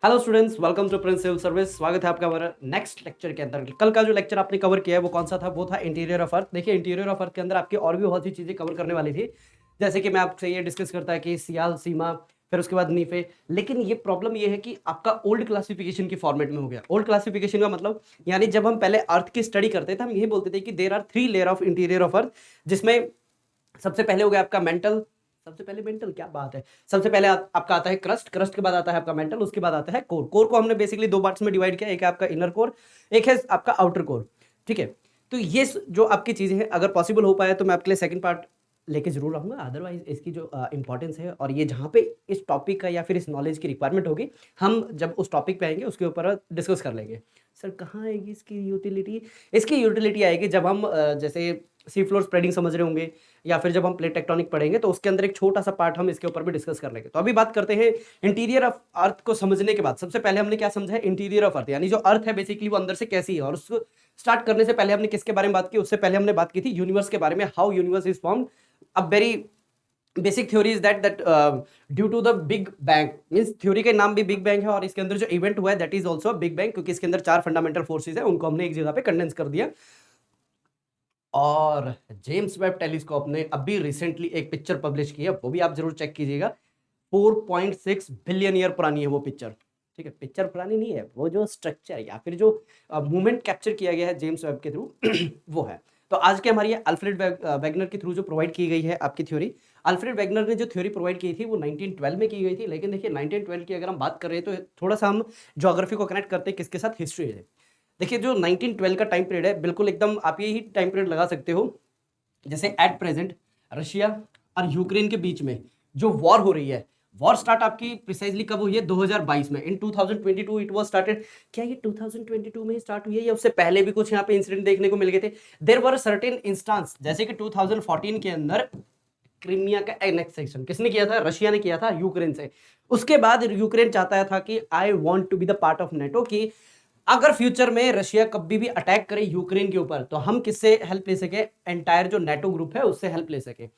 Hello students, welcome to Prince civil service. स्वागत है आपका हमारा नेक्स्ट लेक्चर के अंदर। कल का जो लेक्चर आपने कवर किया है वो कौन सा था? वो था इंटीरियर ऑफ अर्थ। देखिए, इंटीरियर ऑफ अर्थ के अंदर आपकी और भी बहुत सी चीजें कवर करने वाली थी, जैसे कि मैं आपसे ये डिस्कस करता है कि सियाल, सीमा, फिर उसके बाद नीफे। लेकिन ये प्रॉब्लम ये है कि आपका ओल्ड क्लासिफिकेशन की फॉर्मेट में हो गया। ओल्ड क्लासिफिकेशन का मतलब यानी जब हम पहले अर्थ की स्टडी करते थे हम यही बोलते थे कि there are 3 layer of interior of earth, जिसमें सबसे पहले हो गया आपका मेंटल। सबसे पहले मेंटल क्या बात है, सबसे पहले आपका आता है क्रस्ट। क्रस्ट के बाद आता है आपका मेंटल, उसके बाद आता है कोर। कोर को हमने बेसिकली दो पार्ट्स में डिवाइड किया, एक है आपका इनर कोर, एक है आपका आउटर कोर। ठीक है, तो ये जो आपकी चीजें हैं, अगर पॉसिबल हो पाए तो मैं आपके लिए सेकंड पार्ट लेके जरूर आऊंगा। अदरवाइज इसकी जो इंपॉर्टेंस है और ये जहाँ पे इस टॉपिक का या फिर इस नॉलेज की रिक्वायरमेंट होगी, हम जब उस टॉपिक पे आएंगे उसके ऊपर डिस्कस कर लेंगे। सर कहाँ आएगी इसकी यूटिलिटी? इसकी यूटिलिटी आएगी जब हम जैसे सी फ्लोर स्प्रेडिंग समझ रहे होंगे, या फिर जब हम प्लेट टेक्टोनिक पढ़ेंगे तो उसके अंदर एक छोटा सा पार्ट हम इसके ऊपर भी डिस्कस कर लेंगे। तो अभी बात करते हैं इंटीरियर ऑफ अर्थ को समझने के बाद। सबसे पहले हमने क्या समझा है? इंटीरियर ऑफ अर्थ यानी जो अर्थ है बेसिकली वो अंदर से कैसी है। और उसको स्टार्ट करने से पहले हमने किसके बारे में बात की? उससे पहले हमने बात की थी यूनिवर्स के बारे में, how universe is formed. A very basic theory is that due to the big bang, means theory का नाम भी बिग बैंग है और इसके अंदर जो इवेंट हुआ है that is also big bang, क्योंकि इसके अंदर 4 फंडामेंटल फोर्सेस है, उनको हमने एक जगह पे कंडेंस कर दिया। और जेम्स वेब टेलीस्कोप ने अभी रिसेंटली एक पिक्चर पब्लिश की है, वो भी आप जरूर चेक कीजिएगा। 4.6 बिलियन ईयर पुरानी है वो पिक्चर। ठीक है, पिक्चर पुरानी नहीं है, वो जो स्ट्रक्चर या फिर जो मूवमेंट कैप्चर किया गया है जेम्स वेब के थ्रू वो है। तो आज के हमारी अल्फ्रेड वेगनर के थ्रू जो प्रोवाइड की गई है आपकी थ्योरी, अल्फ्रेड वेगनर ने जो थ्योरी प्रोवाइड की थी वो 1912 में की गई थी। लेकिन देखिए 1912 की अगर हम बात कर रहे हैं तो थोड़ा सा हम ज्योग्राफी को कनेक्ट करते हैं किसके साथ? हिस्ट्री है। देखिए जो 1912 का टाइम पीरियड है, बिल्कुल एकदम आप यही टाइम पीरियड लगा सकते हो जैसे एट प्रेजेंट रशिया और यूक्रेन के बीच में जो वॉर हो रही है। वॉर स्टार्ट आपकी प्रिसाइजली कब हुई है? 2022 में, इन 2022 इट वाज स्टार्टेड। क्या ये 2022 में ही स्टार्ट हुई है या उससे पहले भी कुछ यहाँ पे इंसिडेंट देखने को मिल गए थे? देयर वर सर्टेन इंस्टेंस, जैसे कि 2014 के अंदर क्रीमिया का एनेक्सेशन किसने किया था? रशिया ने किया था यूक्रेन से। उसके बाद यूक्रेन चाहता था कि I want to be the part of NATO, कि अगर फ्यूचर में रशिया कभी भी अटैक करे यूक्रेन के ऊपर तो हम किससे हेल्प ले सके? एंटायर जो नेटो ग्रुप है उससे हेल्प ले सके।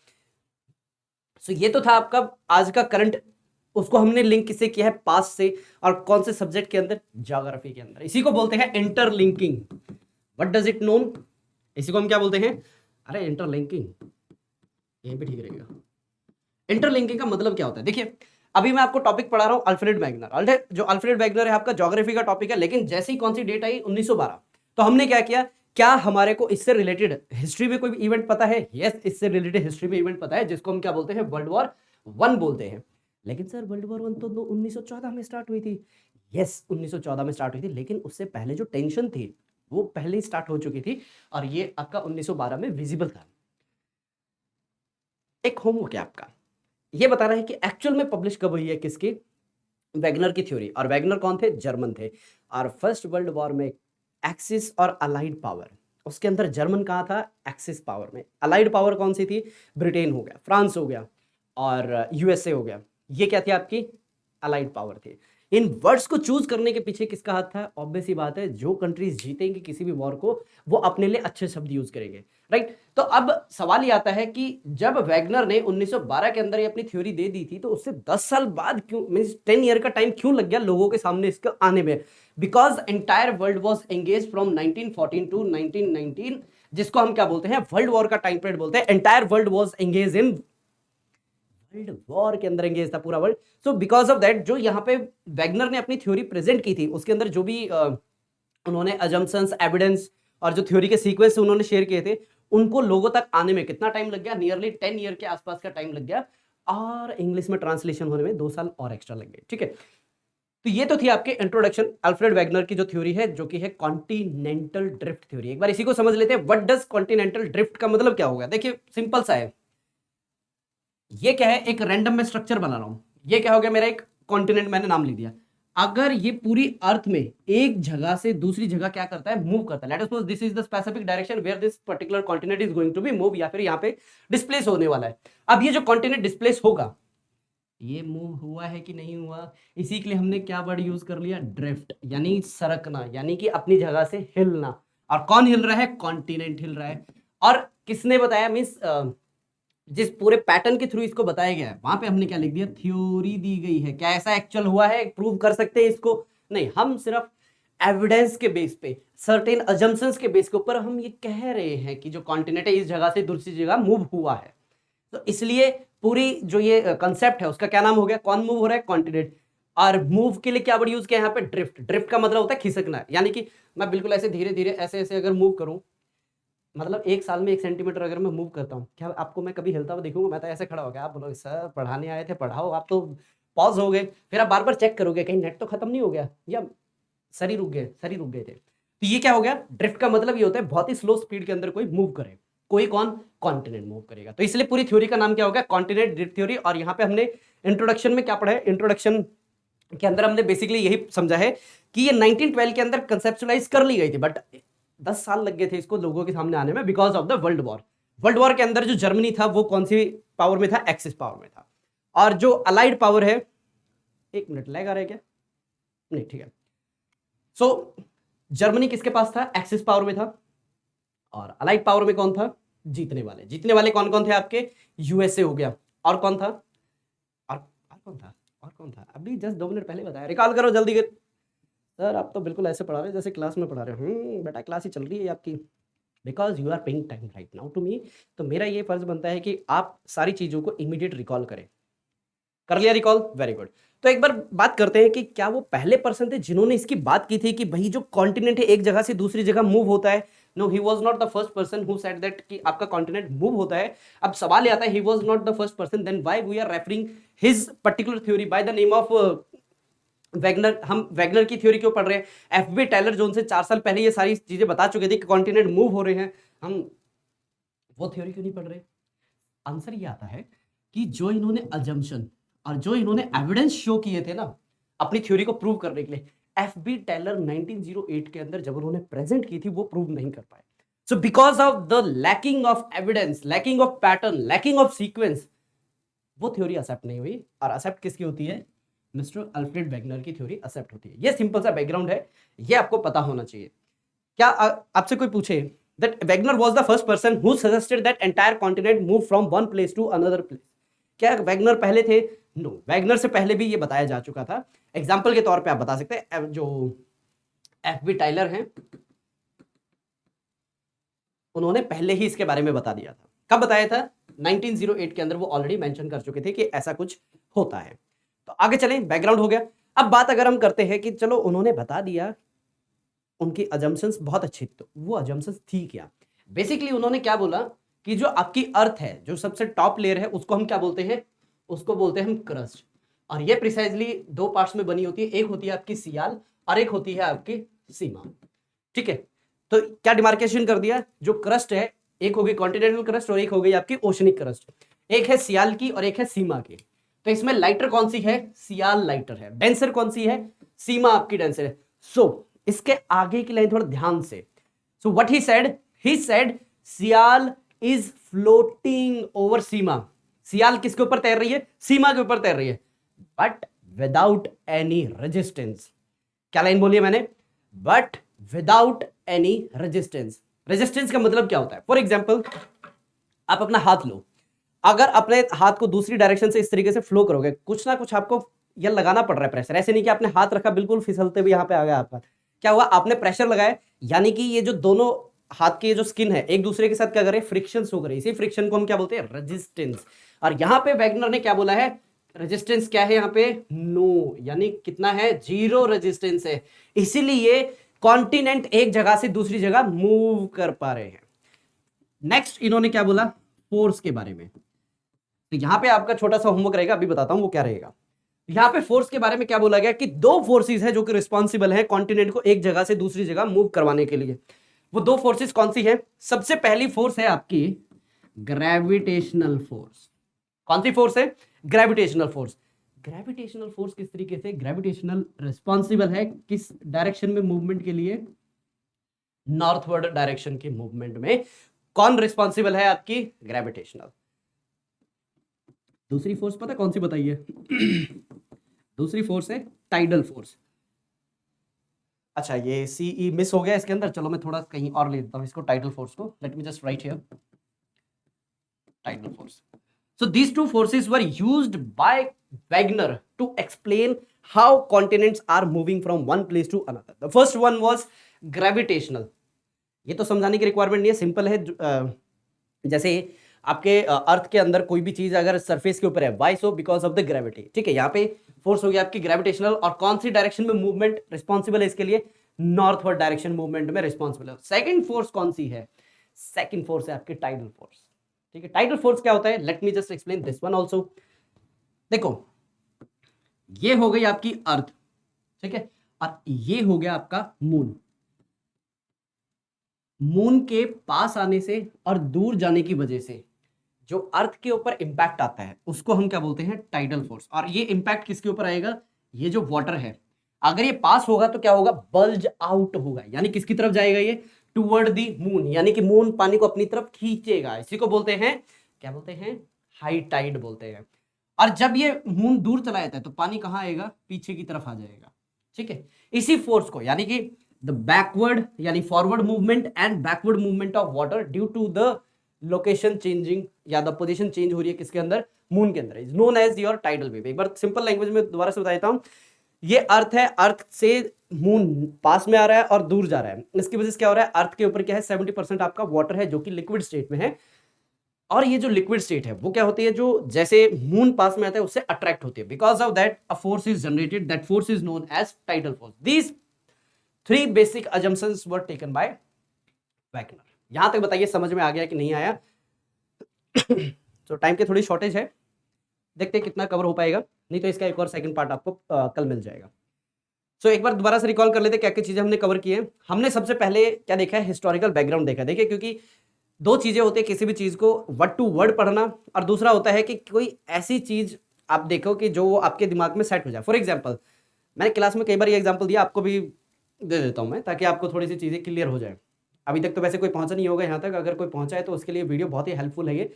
सो ये तो था आपका आज का करंट। उसको हमने लिंक किससे किया है? पास से। और कौन से सब्जेक्ट के अंदर? ज्योग्राफी के अंदर। इसी को बोलते हैं interlinking. What does it known? इसी को हम क्या बोलते हैं? अरे इंटरलिंकिंग, यहीं पे ठीक रहेगा। इंटरलिंकिंग का मतलब क्या होता है? देखिए अभी मैं आपको टॉपिक पढ़ा रहा हूं अल्फ्रेड वैगनर। जो अल्फ्रेड वैगनर है आपका ज्योग्राफी का टॉपिक है, लेकिन जैसे ही कौन सी डेट आई 1912, तो हमने क्या किया? क्या हमारे को इससे रिलेटेड हिस्ट्री में कोई इवेंट पता है? यस, इससे रिलेटेड हिस्ट्री में इवेंट पता है, जिसको हम क्या बोलते हैं? वर्ल्ड वॉर 1 बोलते हैं। लेकिन सर वर्ल्ड वॉर 1 तो 1914 में स्टार्ट हुई थी। यस, 1914 में स्टार्ट हुई थी, लेकिन उससे पहले जो टेंशन थी वो पहले ही स्टार्ट हो चुकी थी और ये आपका 1912 में विजिबल था। एक होमवर्क है आपका, ये बता रहा है कि एक्चुअल में पब्लिश कब हुई है किसकी? वैगनर की थ्योरी। और वैगनर कौन थे? जर्मन थे। और फर्स्ट वर्ल्ड वॉर में एक्सिस और अलाइड पावर, उसके अंदर जर्मन कहाँ था? एक्सिस पावर में। अलाइड पावर कौन सी थी? ब्रिटेन हो गया, फ्रांस हो गया और यूएसए हो गया। ये क्या थी आपकी? अलाइड पावर थी। इन वर्ड्स को चूज करने के पीछे किसका हाथ था? ऑब्वियस सी बात है, जो कंट्रीज जीतेंगी किसी भी वॉर को वो अपने लिए अच्छे शब्द यूज करेंगे, राइट? तो अब सवाल ये आता है कि जब वैगनर ने 1912 के अंदर ये अपनी थ्योरी दे दी थी तो उससे 10 साल बाद क्यों, मींस 10 ईयर का टाइम क्यों लग गया लोगों के सामने इसके आने में? Because entire world was engage from 1914 to 1919, जिसको हम क्या बोलते हैं? वर्ल्ड वॉर का टाइम पीरियड बोलते हैं। Entire world was engage in world war के अंदर एंगेज था पूरा world. So because of that जो यहाँ पे वैगनर ने अपनी थ्योरी प्रेजेंट की थी उसके अंदर जो भी उन्होंने अजम्पशंस, एविडेंस और जो थ्योरी के सीक्वेंस उन्होंने शेयर किए थे, उनको लोगों तक आने में कितना टाइम लग गया? नियरली 10 ईयर के आसपास का टाइम लग गया। और इंग्लिश में ट्रांसलेशन होने में 2 साल और एक्स्ट्रा लग गए। ठीक है, तो ये तो थी आपके इंट्रोडक्शन अल्फ्रेड वैगनर की जो थ्योरी है, जो कि है कॉन्टिनेंटल ड्रिफ्ट थ्योरी। एक बार इसी को समझ लेते हैं। व्हाट डज कॉन्टिनेंटल ड्रिफ्ट का मतलब क्या होगा? देखिए सिंपल सा है। ये क्या है? एक रैंडम में स्ट्रक्चर बना रहा हूं। ये क्या हो गया? मेरा एक कॉन्टिनेंट मैंने नाम लिख दिया। अगर ये पूरी अर्थ में एक जगह से दूसरी जगह क्या करता है? मूव करता है। Let us suppose this is the specific direction where this particular continent is going to be move, या फिर यहाँ पे डिस्प्लेस होने वाला है। अब ये जो कॉन्टिनेंट डिस्प्लेस होगा, ये मूव हुआ है कि नहीं हुआ? इसी के लिए हमने क्या वर्ड यूज कर लिया? ड्रिफ्ट, यानी सरकना, यानी कि अपनी जगह से हिलना। और कौन हिल रहा है? कॉन्टिनेंट हिल रहा है। और किसने बताया? मीन्स जिस पूरे पैटर्न के थ्रू इसको बताया गया है वहां पे हमने क्या लिख दिया, थ्योरी दी गई है। क्या ऐसा एक्चुअल हुआ है, प्रूव कर सकते हैं इसको? नहीं, हम सिर्फ एविडेंस के बेस पे, सर्टेन अजम्पशंस के बेस के ऊपर हम ये कह रहे हैं कि जो कॉन्टिनेंट है इस जगह से दूसरी जगह मूव हुआ है। तो इसलिए पूरी जो ये कंसेप्ट है उसका क्या नाम हो गया, कौन मूव हो रहा है, कॉन्टिनेंट। और मूव के लिए क्या वर्ड यूज किया यहाँ पे, ड्रिफ्ट। ड्रिफ्ट का मतलब होता है खिसकना, यानी कि मैं बिल्कुल ऐसे धीरे धीरे ऐसे ऐसे अगर मूव करूं, मतलब 1 साल में 1 सेंटीमीटर अगर मैं मूव करता हूँ, क्या आपको मैं कभी हिलता हुआ देखूंगा? मैं तो ऐसे खड़ा हो गया, आप बोलोगे सर पढ़ाने आए थे पढ़ाओ, आप तो पॉज हो गए, फिर आप बार बार चेक करोगे कहीं नेट तो खत्म नहीं हो गया या सर ही रुक गए, सर ही रुक गए थे। तो ये क्या हो गया, ड्रिफ्ट का मतलब ये होता है बहुत ही स्लो स्पीड के अंदर कोई मूव करे, कोई कौन, कॉन्टिनेंट मूव करेगा। तो इसलिए पूरी थ्योरी का नाम क्या होगा, कॉन्टिनेंट ड्रिफ्ट थ्योरी। और यहाँ पे हमने इंट्रोडक्शन में क्या पढ़ा है, इंट्रोडक्शन के अंदर हमने बेसिकली यही समझा है कि ये 1912 के अंदर कंसेप्चुलाइज कर ली गई थी, बट 10 साल लग गए थे इसको लोगों के सामने आने में because of the world war. World war के अंदर जो जर्मनी था वो कौन सी पावर में था, एक्सिस पावर में था। और जो अलाइड पावर है, 1 मिनट लैग आ रहा है क्या, नहीं ठीक है। सो जर्मनी किसके पास था, एक्सिस पावर में था। और अलाइड पावर में कौन था, जीतने वाले। जीतने वाले कौन कौन थे आपके, यूएसए हो गया, और कौन था, और कौन था, और कौन था, अभी जस्ट 2 मिनट पहले बताया, रिकॉल करो जल्दी। सर आप तो बिल्कुल ऐसे पढ़ा रहे हैं जैसे क्लास में पढ़ा रहे हो। बेटा क्लास ही चल रही है आपकी, because you are paying time right now to me. तो मेरा ये फर्ज बनता है कि आप सारी चीज़ों को इमीडिएट रिकॉल करें। कर लिया रिकॉल, वेरी गुड। तो एक बार बात करते हैं कि क्या वो पहले पर्सन थे जिन्होंने इसकी बात की थी कि भाई जो कॉन्टिनेंट है एक जगह से दूसरी जगह मूव होता है। No, he was not the first person who said that कि आपका कॉन्टिनेंट मूव होता है। अब सवाल ये आता है, he was not the first person, then why we are referring his particular theory by the name of Wegener. हम वैगनर की थ्योरी क्यों पढ़ रहे हैं, एफबी टायलर जो उनसे 4 साल पहले ये सारी चीजें बता चुके थे कि कॉन्टिनेंट मूव हो रहे हैं, हम वो थ्योरी क्यों नहीं पढ़ रहे? आंसर ये आता है कि जो इन्होंने अजम्पशन और जो इन्होंने एविडेंस शो किए थे ना अपनी थ्योरी को प्रूव करने के लिए, एफबी टेलर 1908 के अंदर जब उन्होंने प्रेजेंट की थी वो प्रूव नहीं कर पाए। सो because of the lacking of evidence, lacking of pattern, lacking of sequence, वो थ्योरी एक्सेप्ट नहीं हुई। और एक्सेप्ट किसकी होती है, मिस्टर अल्फ्रेड वैगनर की थ्योरी एक्सेप्ट होती है। ये सिंपल सा बैकग्राउंड है, ये आपको पता होना चाहिए। क्या आपसे कोई पूछे that Wagner was the first person who suggested that entire continent move from one place to another place, क्या वैगनर पहले थे? नो, वैगनर से पहले भी ये बताया जा चुका था। एग्जाम्पल के तौर पे आप बता सकते हैं जो एफबी टाइलर हैं उन्होंने पहले ही इसके बारे में बता दिया था। कब बताया था, 1908 के अंदर वो ऑलरेडी मेंशन कर चुके थे कि ऐसा कुछ होता है। तो आगे चलें, बैकग्राउंड हो गया। अब बात अगर हम करते हैं कि चलो उन्होंने बता दिया, उनकी अजम्पशंस बहुत अच्छी थी, तो वो अजम्पशंस थी क्या? बेसिकली उन्होंने क्या बोला कि जो आपकी अर्थ है, जो सबसे टॉप लेयर है, उसको हम क्या बोलते हैं, उसको बोलते हैं हम क्रस्ट। और ये प्रिसाइजली 2 पार्ट्स में बनी होती है, एक होती है आपकी सियाल और एक होती है आपकी सीमा। ठीक है, तो क्या डिमार्केशन कर दिया, जो क्रस्ट है एक होगी कॉन्टिनेंटल क्रस्ट और एक हो गई आपकी ओशनिक क्रस्ट। एक है सियाल की और एक है सीमा की। तो इसमें लाइटर कौन सी है, सियाल लाइटर है। डेंसर कौन सी है, सीमा आपकी डेंसर है। सो इसके आगे की लाइन थोड़ा ध्यान से, so what he said sial is floating over sima. Sial किसके ऊपर तैर रही है, सीमा के ऊपर तैर रही है, बट विदाउट एनी रेजिस्टेंस। क्या लाइन बोली है मैंने, but without any resistance. Resistance का मतलब क्या होता है, फॉर एग्जाम्पल आप अपना हाथ लो, अगर अपने हाथ को दूसरी डायरेक्शन से इस तरीके से फ्लो करोगे, कुछ ना कुछ आपको यह लगाना पड़ रहा है प्रेशर। ऐसे नहीं कि आपने हाथ रखा बिल्कुल फिसलते हुए यहां पे आ गया आपका, क्या हुआ, आपने प्रेशर लगाया, यानी कि ये जो दोनों हाथ की जो स्किन है एक दूसरे के साथ क्या कर रहे हैं, फ्रिक्शन शो कर रही है। इसी फ्रिक्शन को हम क्या बोलते हैं, रेजिस्टेंस। और यहां पे वैगनर ने क्या बोला है, रेजिस्टेंस क्या है यहाँ पे, नो, यानी कितना है, 0 रेजिस्टेंस है। इसीलिए कॉन्टिनेंट एक जगह से दूसरी जगह मूव कर पा रहे हैं। नेक्स्ट इन्होंने क्या बोला, फोर्स के बारे में। तो यहां पे आपका छोटा सा होमवर्क रहेगा, अभी बताता हूं वो क्या रहेगा। यहां पे फोर्स के बारे में क्या बोला गया कि 2 फोर्सेस है जो कि रिस्पॉन्सिबल है कॉन्टिनेंट को एक जगह से दूसरी जगह मूव करवाने के लिए। वो 2 फोर्सेस कौन सी है, सबसे पहली फोर्स है आपकी ग्रेविटेशनल फोर्स। कौन सी फोर्स है, ग्रेविटेशनल फोर्स। ग्रेविटेशनल फोर्स किस तरीके से, ग्रेविटेशनल रिस्पॉन्सिबल है किस डायरेक्शन में मूवमेंट के लिए, नॉर्थवर्ड डायरेक्शन के मूवमेंट में कौन रिस्पॉन्सिबल है, आपकी ग्रेविटेशनल। दूसरी फोर्स पता कौन सी बताइए दूसरी फोर्स है टाइडल फोर्स। अच्छा ये सीई मिस हो गया इसके अंदर, चलो मैं थोड़ा कहीं और ले लेता हूं इसको, टाइडल फोर्स को। Let me just right here tidal force. So these two forces were used by Wagner to explain how continents are moving from one place to another. The first one was gravitational. ये तो समझाने की requirement नहीं है, simple है। जैसे आपके अर्थ के अंदर कोई भी चीज अगर सरफेस के ऊपर है, why so, because of the gravity. ठीक है, यहाँ पे फोर्स हो गया आपकी ग्रेविटेशनल, और कौन सी डायरेक्शन में मूवमेंट रिस्पॉन्सिबल है इसके लिए? नॉर्थवर्ड डायरेक्शन मूवमेंट में रिस्पॉन्सिबल है। सेकंड फोर्स कौन सी है? सेकंड फोर्स है आपकी टाइडल फोर्स। ठीक है, टाइडल फोर्स क्या होता है? Let me just explain this one also. देखो, ये हो गई आपकी अर्थ, ठीक है, और ये हो गया आपका मून। मून के पास आने से और दूर जाने की वजह से जो अर्थ के ऊपर इंपैक्ट आता है उसको हम क्या बोलते हैं? Tidal force. और ये इंपैक्ट किसके ऊपर आएगा? ये जो वाटर है, अगर ये पास होगा तो क्या होगा? बल्ज आउट होगा, यानी किसकी तरफ जाएगा? ये टुवर्ड दी मून, यानी कि मून पानी को अपनी तरफ खींचेगा। इसी को बोलते हैं, क्या बोलते हैं? हाई टाइड बोलते हैं। और जब ये मून दूर चला जाता है तो पानी कहाँ आएगा? पीछे की तरफ आ जाएगा। ठीक है, इसी फोर्स को, यानी कि द बैकवर्ड यानी forward movement and backward movement of water due to the location changing, या द पोजीशन चेंज हो रही है किसके अंदर? मून के अंदर, is known as your tidal wave. एक बार सिंपल लैंग्वेज में दोबारा से बता देता हूं। ये अर्थ है, अर्थ से मून पास में आ रहा है और दूर जा रहा है। इसकी वजह से क्या हो रहा है? अर्थ के ऊपर क्या है? 70% आपका वाटर है जो कि लिक्विड स्टेट में है। और ये जो लिक्विड स्टेट है वो क्या होती है? जो जैसे मून पास में आता है उससे अट्रैक्ट होती है। Because of that a force is generated, that force is known as tidal force. These three basic assumptions were taken by Wegener. यहां तक बताइए समझ में आ गया कि नहीं आया? तो टाइम की थोड़ी शॉर्टेज है, देखते हैं कितना कवर हो पाएगा, नहीं तो इसका एक और सेकंड पार्ट आपको कल मिल जाएगा। सो एक बार दोबारा से रिकॉल कर लेते क्या क्या चीजें हमने कवर की है। हमने सबसे पहले क्या देखा है? हिस्टोरिकल बैकग्राउंड देखा। देखिए, क्योंकि दो चीजें होती है किसी भी चीज को वर्ड टू वर्ड पढ़ना, और दूसरा होता है कि कोई ऐसी चीज आप देखो कि जो आपके दिमाग में सेट हो जाए। फॉर एग्जाम्पल, मैंने क्लास में कई बार ये एग्जाम्पल दिया, आपको भी दे देता हूं मैं, ताकि आपको थोड़ी सी चीजें क्लियर हो जाए। अभी तक तो वैसे कोई पहुंचा नहीं होगा यहाँ तक, अगर कोई पहुंचा है तो उसके लिए वीडियो बहुत ही हेल्पफुल है ये।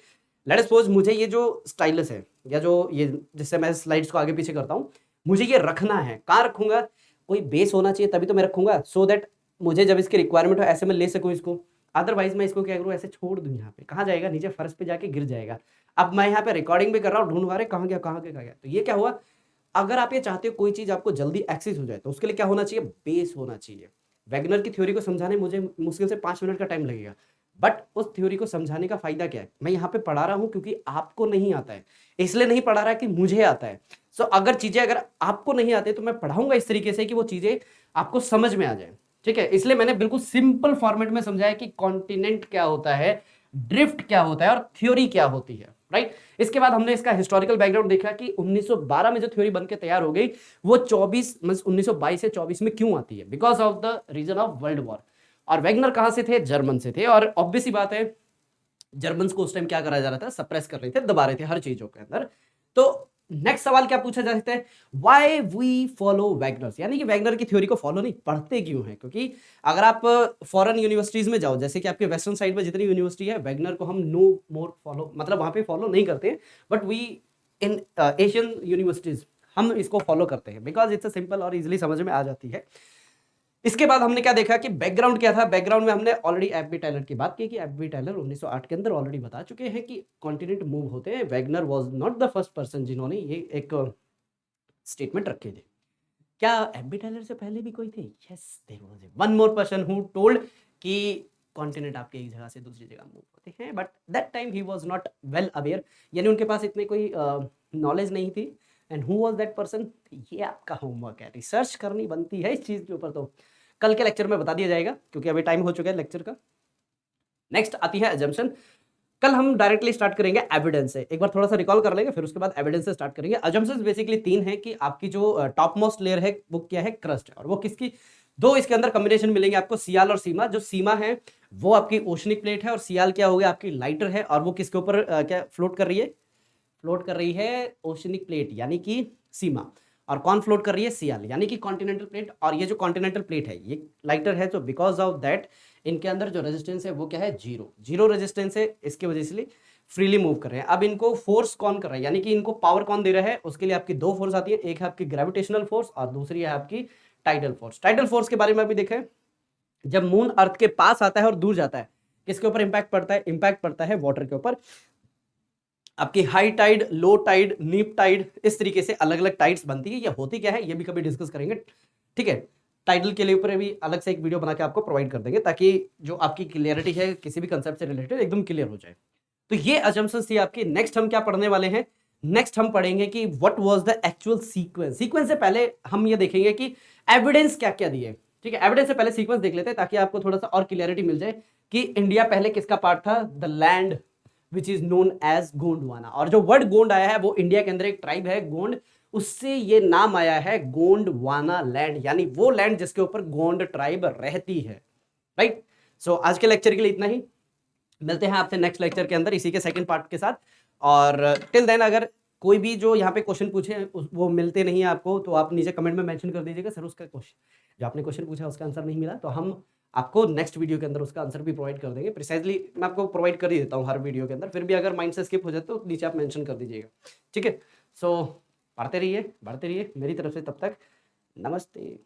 लेट सपोज मुझे ये जो स्टाइलस है, या जो ये जिससे मैं स्लाइड्स को आगे पीछे करता हूँ, मुझे ये रखना है। कहाँ रखूंगा? कोई बेस होना चाहिए तभी तो मैं रखूंगा, सो दैट मुझे जब इसकी रिक्वायरमेंट हो ऐसे मैं ले सकूँ इसको। अदरवाइज मैं इसको क्या करूँ? ऐसे छोड़ दूँ, यहाँ पे कहाँ जाएगा? नीचे फर्श पे जाके गिर जाएगा। अब मैं यहाँ पे रिकॉर्डिंग भी कर रहा हूँ, ढूंढ रहे कहाँ गया कहाँ गया कहाँ गया। तो ये क्या हुआ? अगर आप ये चाहते हो कोई चीज आपको जल्दी एक्सेस हो जाए तो उसके लिए क्या होना चाहिए? बेस होना चाहिए। वैगनर की थ्योरी को समझाने मुझे मुश्किल से 5 मिनट का टाइम लगेगा, बट उस थ्योरी को समझाने का फायदा क्या है? मैं यहाँ पे पढ़ा रहा हूँ क्योंकि आपको नहीं आता है, इसलिए नहीं पढ़ा रहा कि मुझे आता है। सो अगर चीजें अगर आपको नहीं आती तो मैं पढ़ाऊंगा इस तरीके से कि वो चीजें आपको समझ में आ जाए। ठीक है, इसलिए मैंने बिल्कुल सिंपल फॉर्मेट में समझाया कि कॉन्टिनेंट क्या होता है, ड्रिफ्ट क्या होता है, और थ्योरी क्या होती है। राइट, इसके बाद हमने इसका हिस्टोरिकल बैकग्राउंड देखा कि 1912 में जो थ्योरी बनकर तैयार हो गई वो 1922 से 24 में क्यों आती है? Because of the reason of world war. और वैगनर कहां से थे? जर्मन से थे। और ऑब्वियस ही बात है, जर्मन्स को उस टाइम क्या करा जा रहा था? सप्रेस कर रहे थे, दबा रहे थे हर चीजों के अंदर। तो नेक्स्ट सवाल क्या पूछा जा सकता है? व्हाई वी फॉलो वैगनर्स, यानी कि वैगनर की थ्योरी को फॉलो नहीं, पढ़ते क्यों है? क्योंकि अगर आप फॉरेन यूनिवर्सिटीज में जाओ, जैसे कि आपके वेस्टर्न साइड में जितनी यूनिवर्सिटी है, वैगनर को हम नो मोर फॉलो, मतलब वहां पे फॉलो नहीं करते हैं, but we in Asian universities हम इसको फॉलो करते हैं, बिकॉज इट्स सिंपल और इजिली समझ में आ जाती है। इसके बाद हमने क्या देखा कि बैकग्राउंड क्या था? बैकग्राउंड में हमने ऑलरेडी एफबी टायलर की बात की कि एफबी टायलर 1908 के अंदर ऑलरेडी बता चुके हैं कि कॉन्टिनेंट मूव होते हैं। Wagner was not the first person जिन्होंने ये एक स्टेटमेंट रखे थे। क्या एफबी टायलर से पहले भी कोई थे? Yes, there was one more person who told कि कॉन्टिनेंट आपके एक जगह से दूसरी जगह मूव होते हैं, but that time he was not well aware, यानी उनके पास इतनी कोई नॉलेज नहीं थी। And who was that person? ये आपका होमवर्क है, रिसर्च करनी बनती है इस चीज के ऊपर, तो कल के लेक्चर में बता दिया जाएगा क्योंकि अभी टाइम हो चुका है लेक्चर का। नेक्स्ट आती है अजम्पशन। कल हम डायरेक्टली स्टार्ट करेंगे एविडेंस से, एक बार थोड़ा सा रिकॉल कर लेंगे, फिर उसके बाद एविडेंस से स्टार्ट करेंगे। अजम्पशंस बेसिकली तीन है कि आपकी जो टॉप मोस्ट लेयर है वो क्या है? क्रस्ट है। और वो किसकी? दो इसके अंदर कॉम्बिनेशन मिलेंगे आपको, सियाल और सीमा। जो सीमा है वो आपकी ओशनिक प्लेट है, और सियाल क्या हो गया? आपकी लाइटर है, और वो किसके ऊपर क्या फ्लोट कर रही है? फ्लोट कर रही है ओशनिक प्लेट यानी कि सीमा। और कौन फ्लोट कर रही है? सियाल यानी कि कॉन्टिनेंटल प्लेट। और ये जो कॉन्टिनेंटल प्लेट है ये लाइटर है, तो बिकॉज ऑफ दैट इनके अंदर जो रेजिस्टेंस है वो क्या है? जीरो। जीरो रेजिस्टेंस है, इसकी वजह से फ्रीली मूव कर रहे हैं। अब इनको फोर्स कौन कर रहा है, यानी कि इनको पावर कौन दे रहा है? उसके लिए आपकी दो फोर्स आती है, एक है आपकी ग्रेविटेशनल फोर्स और दूसरी है आपकी टाइडल फोर्स। टाइडल फोर्स के बारे में अभी देखें, जब मून अर्थ के पास आता है और दूर जाता है, किसके ऊपर इंपैक्ट पड़ता है? इंपैक्ट पड़ता है वाटर के ऊपर। आपकी हाई टाइड, लो टाइड, नीप टाइड, इस तरीके से अलग अलग टाइड्स बनती है। ये होती क्या है ये भी कभी डिस्कस करेंगे, ठीक है। टाइटल के लिए ऊपर भी अलग से एक वीडियो बना के आपको प्रोवाइड कर देंगे, ताकि जो आपकी क्लियरिटी है किसी भी कंसेप्ट से रिलेटेड एकदम क्लियर हो जाए। तो ये अजम्पशंस थी आपकी। नेक्स्ट हम क्या पढ़ने वाले हैं, नेक्स्ट हम पढ़ेंगे कि what was the actual sequence. Sequence से पहले हम ये देखेंगे कि एविडेंस क्या क्या दिए, ठीक है। एविडेंस से पहले सीक्वेंस देख लेते हैं ताकि आपको थोड़ा सा और क्लियरिटी मिल जाए कि इंडिया पहले किसका पार्ट था, the land which is known as Gondwana. और जो वर्ड गोंड आया है वो इंडिया के अंदर एक ट्राइब है गोंड, उससे ये नाम आया है गोंडवाना लैंड, यानी वो लैंड जिसके ऊपर गोंड ट्राइब रहती है, राइट। सो आज के लेक्चर के लिए इतना ही, मिलते हैं आपसे नेक्स्ट लेक्चर के अंदर इसी के सेकंड पार्ट के साथ। और टिल देन अगर कोई भी जो यहाँ पे क्वेश्चन पूछे वो मिलते नहीं है आपको, तो आप नीचे कमेंट में मेंशन कर दीजिएगा सर उसका क्वेश्चन जो आपने क्वेश्चन पूछा उसका आंसर नहीं मिला, तो हम आपको नेक्स्ट वीडियो के अंदर उसका आंसर भी प्रोवाइड कर देंगे। प्रिसाइजली मैं आपको प्रोवाइड कर ही देता हूँ हर वीडियो के अंदर, फिर भी अगर माइंड से स्किप हो जाए तो नीचे आप मेंशन कर दीजिएगा, ठीक है। सो पढ़ते रहिए, बढ़ते रहिए मेरी तरफ से, तब तक नमस्ते।